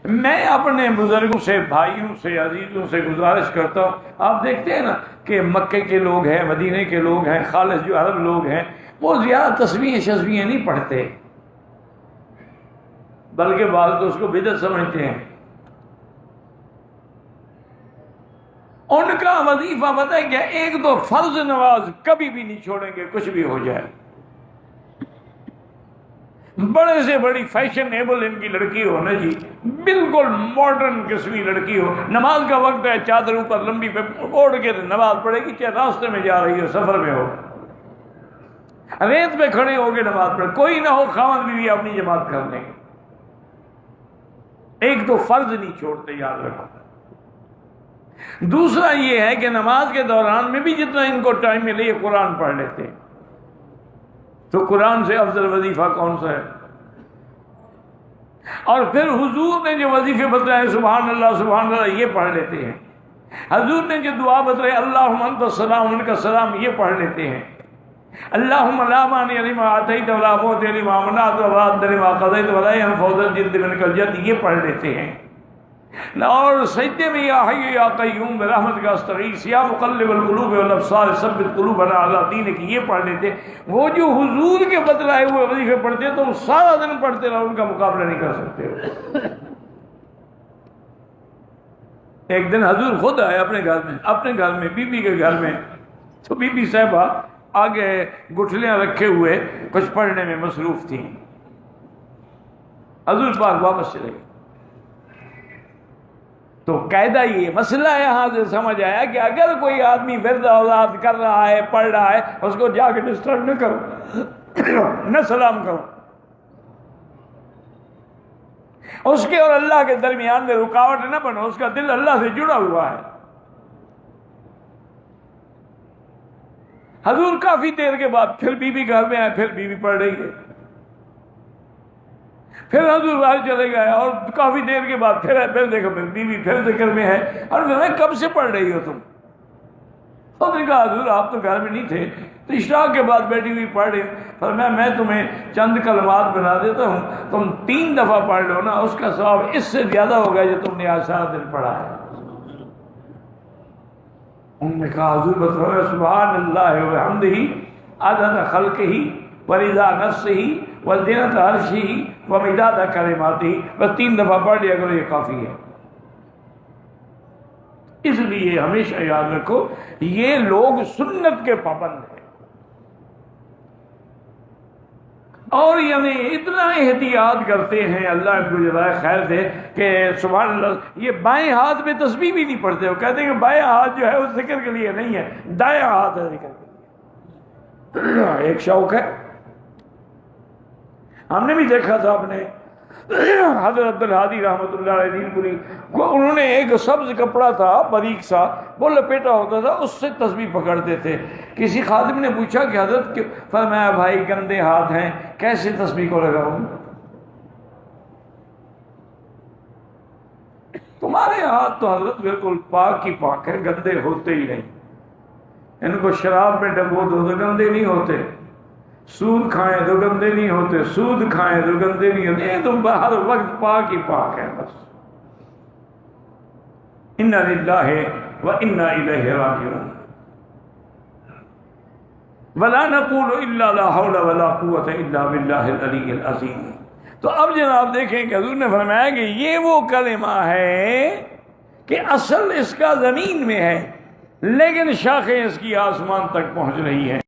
میں اپنے بزرگوں سے، بھائیوں سے، عزیزوں سے گزارش کرتا ہوں، آپ دیکھتے ہیں نا کہ مکے کے لوگ ہیں، مدینے کے لوگ ہیں، خالص جو عرب لوگ ہیں، وہ زیادہ تسبیحیں شسبیحیں نہیں پڑھتے، بلکہ بعض تو اس کو بدعت سمجھتے ہیں۔ ان کا وظیفہ پتہ ہے کیا؟ ایک تو فرض نماز کبھی بھی نہیں چھوڑیں گے، کچھ بھی ہو جائے، بڑے سے بڑی فیشنیبل ان کی لڑکی ہو نا جی، بالکل ماڈرن قسمی لڑکی ہو، نماز کا وقت ہے، چادر اوپر لمبی پہ اوڑھ کے نماز پڑھے گی، چاہے راستے میں جا رہی ہو، سفر میں ہو، ریت پہ کھڑے ہو کے نماز پڑھے، کوئی نہ ہو، خاوند بیوی اپنی جماعت کر لیں گے۔ ایک تو فرض نہیں چھوڑتے، یاد رکھو۔ دوسرا یہ ہے کہ نماز کے دوران میں بھی جتنا ان کو ٹائم ملے یہ قرآن پڑھ لیتے ہیں۔ تو قرآن سے افضل وظیفہ کون سا ہے؟ اور پھر حضور نے جو وظیفے بتائے، سبحان اللہ یہ پڑھ لیتے ہیں۔ حضور نے جو دعا بتائی، اللہم انت السلام منک السلام، یہ پڑھ لیتے ہیں۔ اللہم لا مانع لما اعطیت ولا معطی لما منعت ولا راد لما قضیت ولا ينفع ذا الجد منک الجد، یہ پڑھ لیتے ہیں۔ اور سجدے میں یا حی یا قیوم برحمتک استغیث یا مقلب القلوب والابصار ثبت قلوبنا علی دینک، یہ پڑھ لیتے۔ وہ جو حضور کے بتلائے ہوئے وظیفے پڑھتے تو سارا دن پڑھتے رہو، ان کا مقابلہ نہیں کر سکتے۔ ایک دن حضور خود آئے اپنے گھر میں بی بی کے گھر میں، تو بی بی صاحبہ آگے گٹھلیاں رکھے ہوئے کچھ پڑھنے میں مصروف تھیں۔ حضور پاک واپس چلے گئے۔ تو قاعدہ یہ مسئلہ یہاں سے سمجھ آیا کہ اگر کوئی آدمی ورد اولاد کر رہا ہے، پڑھ رہا ہے، اس کو جا کے ڈسٹرب نہ کرو، نہ سلام کرو۔ اس کے اور اللہ کے درمیان میں رکاوٹ نہ بنو، اس کا دل اللہ سے جڑا ہوا ہے۔ حضور کافی دیر کے بعد پھر بی بی گھر میں آئے، پھر بی بی پڑھ رہی ہے، پھر حضور باہر چلے گئے، اور کافی دیر کے بعد پھر دیکھو پھر بیوی پھر ذکر میں ہے، اور میں کب سے پڑھ رہی ہو تم؟ تو نے کہا حضور آپ تو گھر میں نہیں تھے، تو عشاء کے بعد بیٹھی ہوئی پڑھ رہی، فرمایا میں تمہیں چند کلمات بنا دیتا ہوں، تم 3 دفعہ پڑھ لو نا، اس کا ثواب اس سے زیادہ ہوگا جو تم نے آج سارا دن پڑھا ہے۔ انہوں نے کہا حضور بتاؤ سبحان اللہ وبحمدہ عدد خلقہ ورضا نفسہ وزنۃ عرشہ ومداد کلماتہ، بس 3 دفعہ پڑھ لیا کرو، یہ کافی ہے۔ اس لیے ہمیشہ یاد رکھو یہ لوگ سنت کے پابند ہیں، اور یعنی اتنا احتیاط کرتے ہیں، اللہ ان کو جزائے خیر دے، کہ سبحان اللہ یہ بائیں ہاتھ میں تسبیح بھی نہیں پڑھتے، وہ کہتے ہیں کہ بائیں ہاتھ جو ہے وہ ذکر کے لیے نہیں ہے، دائیں ہاتھ ہے ذکر کے لیے۔ ایک شوق ہے، ہم نے بھی دیکھا تھا اپنے حضرت عبدالہادی رحمۃ اللہ علیہ دین پوری، انہوں نے ایک سبز کپڑا تھا باریک سا، وہ لپیٹا ہوتا تھا، اس سے تسبیح پکڑتے تھے۔ کسی خادم نے پوچھا کہ حضرت، فرمایا بھائی گندے ہاتھ ہیں، کیسے تسبیح کو لگاؤں؟ تمہارے ہاتھ تو حضرت بالکل پاک ہی پاک ہے، گندے ہوتے ہی نہیں، ان کو شراب میں ڈبو دو تو گندے نہیں ہوتے، سود کھائیں تو گندے نہیں ہوتے، سود کھائیں تو گندے نہیں ہوتے، یہ تو ہر وقت پاک ہی پاک ہے بس۔ انا للہ وانا الیہ راجعون، ولا نقول الا لا حول ولا قوۃ الا باللہ العلی العظیم۔ تو اب جناب دیکھیں کہ حضور نے فرمایا کہ یہ وہ کلمہ ہے کہ اصل اس کا زمین میں ہے، لیکن شاخیں اس کی آسمان تک پہنچ رہی ہیں۔